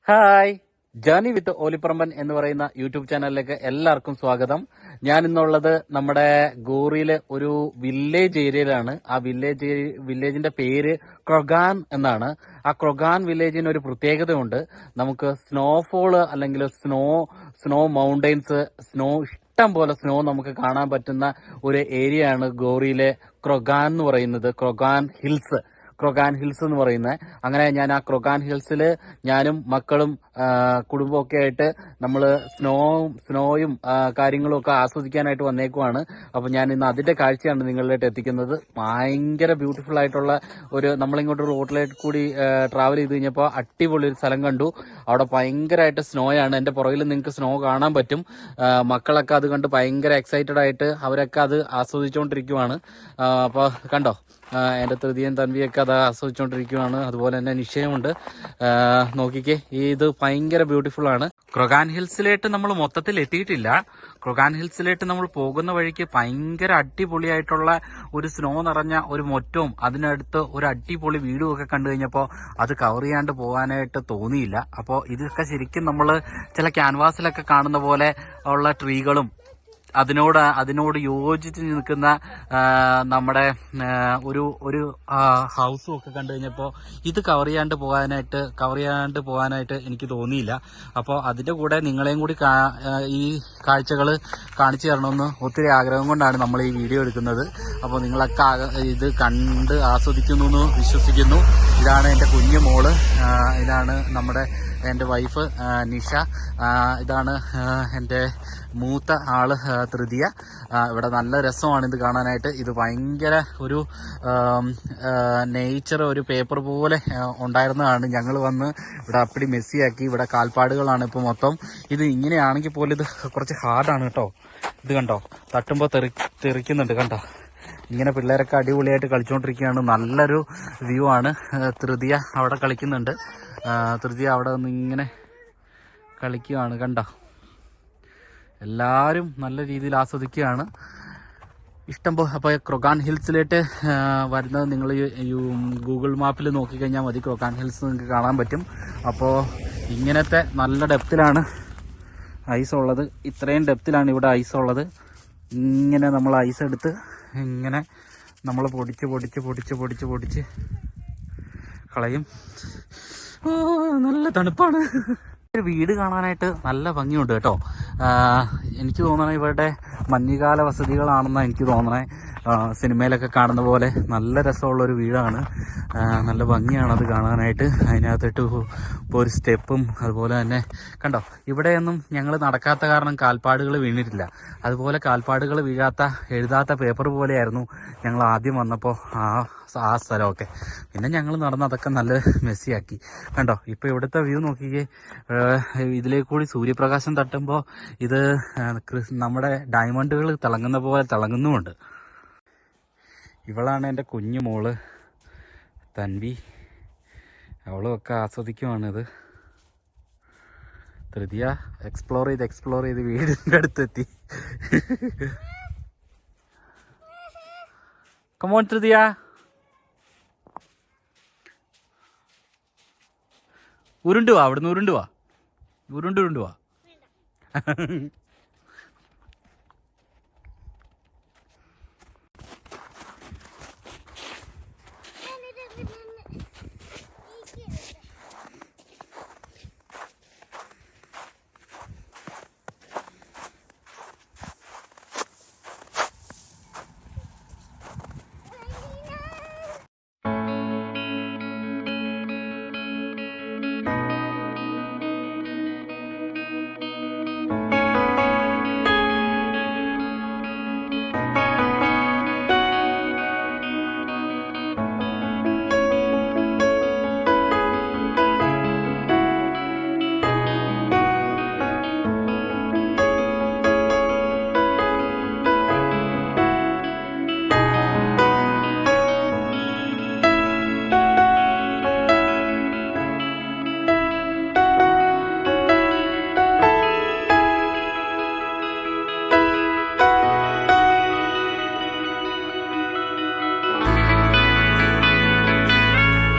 Hi, journey വിത്ത് ഓലിപ്പറമ്പൻ എന്ന് പറയുന്ന YouTube ചാനലിലേക്ക് എല്ലാവർക്കും സ്വാഗതം. ഞാൻ ഇന്നുള്ളത് നമ്മുടെ ഗോറിയിലെ ഒരു വില്ലേജ് ഏരിയയിലാണ്. ആ വില്ലേജിന്റെ പേര് ക്രൊഗാൻ എന്നാണ്. ആ ക്രൊഗാൻ വില്ലേജിന് ഒരു പ്രത്യേകതയുണ്ട്. നമുക്ക് സ്നോഫോള് അല്ലെങ്കിൽ സ്നോ മൗണ്ടെയ്ൻസ്, ഇഷ്ടം പോലെ സ്നോ നമുക്ക് കാണാൻ പറ്റുന്ന ഒരു ഏരിയയാണ് ഗോറിയിലെ ക്രൊഗാൻ എന്ന് പറയുന്നത്. ക്രൊഗാൻ ഹിൽസ് എന്ന് പറയുന്നത്. അങ്ങനെ ഞാൻ ആ ക്രൊഗാൻ ഹിൽസിൽ ഞാനും മക്കളും കുടുംബമൊക്കെ ആയിട്ട് നമ്മൾ സ്നോയും കാര്യങ്ങളും ഒക്കെ ആസ്വദിക്കാനായിട്ട് വന്നേക്കുവാണ്. അപ്പൊ ഞാൻ ഇന്ന് അതിന്റെ കാഴ്ചയാണ് നിങ്ങളിലേക്ക് എത്തിക്കുന്നത്. ഭയങ്കര ബ്യൂട്ടിഫുൾ ആയിട്ടുള്ള നമ്മളിങ്ങോട്ട് റോഡിലേക്ക് കൂടി ട്രാവൽ ചെയ്ത് കഴിഞ്ഞപ്പോൾ അടിപൊളി ഒരു സ്ഥലം കണ്ടു. അവിടെ ഭയങ്കരമായിട്ട് സ്നോയാണ്. എന്റെ പുറകിൽ നിങ്ങൾക്ക് സ്നോ കാണാൻ പറ്റും. മക്കളൊക്കെ അത് കണ്ട് ഭയങ്കര എക്സൈറ്റഡ് ആയിട്ട് അവരൊക്കെ അത് ആസ്വദിച്ചുകൊണ്ടിരിക്കുവാണ്. അപ്പൊ കണ്ടോ, എന്റെ തൃതിയും തൻവിയൊക്കെ അത് ആസ്വദിച്ചുകൊണ്ടിരിക്കുകയാണ്. അതുപോലെ തന്നെ നിശ്ചയമുണ്ട്. നോക്കിക്കേ, ഇത് ഭയങ്കര ബ്യൂട്ടിഫുൾ ആണ്. ക്രൊഗാൻ ഹിൽസിലേക്ക് നമ്മൾ മൊത്തത്തിൽ എത്തിയിട്ടില്ല. ക്രൊഗാൻ ഹിൽസിലേക്ക് നമ്മൾ പോകുന്ന വഴിക്ക് ഭയങ്കര അടിപൊളിയായിട്ടുള്ള ഒരു സ്നോ നിറഞ്ഞ ഒരു മൊറ്റവും അതിനടുത്ത് ഒരു അടിപൊളി വീടും ഒക്കെ കണ്ടു കഴിഞ്ഞപ്പോൾ അത് കവർ ചെയ്യാണ്ട് പോകാനായിട്ട് തോന്നിയില്ല. അപ്പോൾ ഇതൊക്കെ ശരിക്കും നമ്മൾ ചില ക്യാൻവാസിലൊക്കെ കാണുന്ന പോലെ ഉള്ള ട്രീകളും അതിനോട് യോജിച്ച് നിൽക്കുന്ന നമ്മുടെ ഒരു ഹൗസും ഒക്കെ കണ്ടു കഴിഞ്ഞപ്പോൾ ഇത് കവർ ചെയ്യാണ്ട് പോകാനായിട്ട് എനിക്ക് തോന്നിയില്ല. അപ്പോൾ അതിന്റെ കൂടെ നിങ്ങളെയും കൂടി ഈ കാഴ്ചകൾ കാണിച്ചു തരണമെന്ന് ഒത്തിരി ആഗ്രഹം കൊണ്ടാണ് നമ്മൾ ഈ വീഡിയോ എടുക്കുന്നത്. അപ്പോൾ നിങ്ങളൊക്കെ ഇത് കണ്ട് ആസ്വദിക്കുന്നു എന്ന് വിശ്വസിക്കുന്നു. ഇതാണ് എൻ്റെ കുഞ്ഞു മോള്, ഇതാണ് എൻ്റെ വൈഫ് നിഷ, ഇതാണ് എൻ്റെ മൂത്ത ആള് തൃതിയ. ഇവിടെ നല്ല രസമാണ് ഇത് കാണാനായിട്ട്. ഇത് ഭയങ്കര ഒരു നേച്ചർ, ഒരു പേപ്പർ പോലെ ഉണ്ടായിരുന്നതാണ്. ഞങ്ങൾ വന്ന് ഇവിടെ അപ്പടി മെസ്സിയാക്കി. ഇവിടെ കാൽപ്പാടുകളാണ് ഇപ്പോൾ മൊത്തം. ഇത് ഇങ്ങനെയാണെങ്കിൽ പോലും ഇത് കുറച്ച് ഹാർഡാണ് കേട്ടോ. ഇത് കണ്ടോ, തട്ടുമ്പോൾ തെറിക്കുന്നുണ്ട് കണ്ടോ. ഇങ്ങനെ പിള്ളേരൊക്കെ അടിപൊളിയായിട്ട് കളിച്ചുകൊണ്ടിരിക്കുകയാണ്. നല്ലൊരു വ്യൂ ആണ്. തൃതിയ അവിടെ കളിക്കുന്നുണ്ട്. തൃതിയ അവിടെ നിന്ന് ഇങ്ങനെ കളിക്കുകയാണ് കണ്ടോ. എല്ലാവരും നല്ല രീതിയിൽ ആസ്വദിക്കുകയാണ്. അപ്പോൾ ക്രൊഗാൻ ഹിൽസിലേക്ക് വരുന്നത് നിങ്ങൾ ഗൂഗിൾ മാപ്പിൽ നോക്കിക്കഴിഞ്ഞാൽ മതി. ക്രൊഗാൻ ഹിൽസ് നിങ്ങൾക്ക് കാണാൻ പറ്റും. അപ്പോൾ ഇങ്ങനത്തെ നല്ല ഡെപ്തിലാണ് ഐസ് ഉള്ളത്. ഇത്രയും ഡെപ്തിലാണ് ഇവിടെ ഐസ് ഉള്ളത്. ഇങ്ങനെ നമ്മൾ ഐസ് എടുത്ത് ഇങ്ങനെ നമ്മൾ പൊടിച്ച് കളയും. നല്ല തണുപ്പാണ്. ഒരു വീട് കാണാനായിട്ട് നല്ല ഭംഗിയുണ്ട് കേട്ടോ. എനിക്ക് തോന്നണേ ഇവരുടെ മഞ്ഞുകാല വസതികളാണെന്നാണ് എനിക്ക് തോന്നണേ. സിനിമയിലൊക്കെ കാണുന്ന പോലെ നല്ല രസമുള്ളൊരു വീടാണ്. നല്ല ഭംഗിയാണ് അത് കാണാനായിട്ട്. അതിനകത്തിട്ട് ഇപ്പോൾ ഒരു സ്റ്റെപ്പും അതുപോലെ തന്നെ കണ്ടോ. ഇവിടെയൊന്നും ഞങ്ങൾ നടക്കാത്ത കാരണം കാൽപ്പാടുകൾ വീണിട്ടില്ല. അതുപോലെ കാൽപ്പാടുകൾ എഴുതാത്ത പേപ്പർ പോലെയായിരുന്നു ഞങ്ങൾ ആദ്യം വന്നപ്പോൾ ആ സ്ഥലമൊക്കെ. പിന്നെ ഞങ്ങൾ നടന്ന് അതൊക്കെ നല്ല മെസ്സിയാക്കി കണ്ടോ. ഇപ്പോൾ ഇവിടുത്തെ വ്യൂ നോക്കിക്കേ. ഇതിലേക്ക് കൂടി സൂര്യപ്രകാശം തട്ടുമ്പോൾ ഇത് നമ്മുടെ ഡയമണ്ടുകൾ തിളങ്ങുന്ന പോലെ തിളങ്ങുന്നുമുണ്ട്. ഇവളാണ് എൻ്റെ കുഞ്ഞു മോള് തൻവി. അവളും ഒക്കെ ആസ്വദിക്കുവാണിത്. തൃതിയ എക്സ്പ്ലോർ ചെയ്ത് വീടിൻ്റെ അടുത്തെത്തി. കമോൺ തൃതിയ. ഉരുണ്ടുവാ.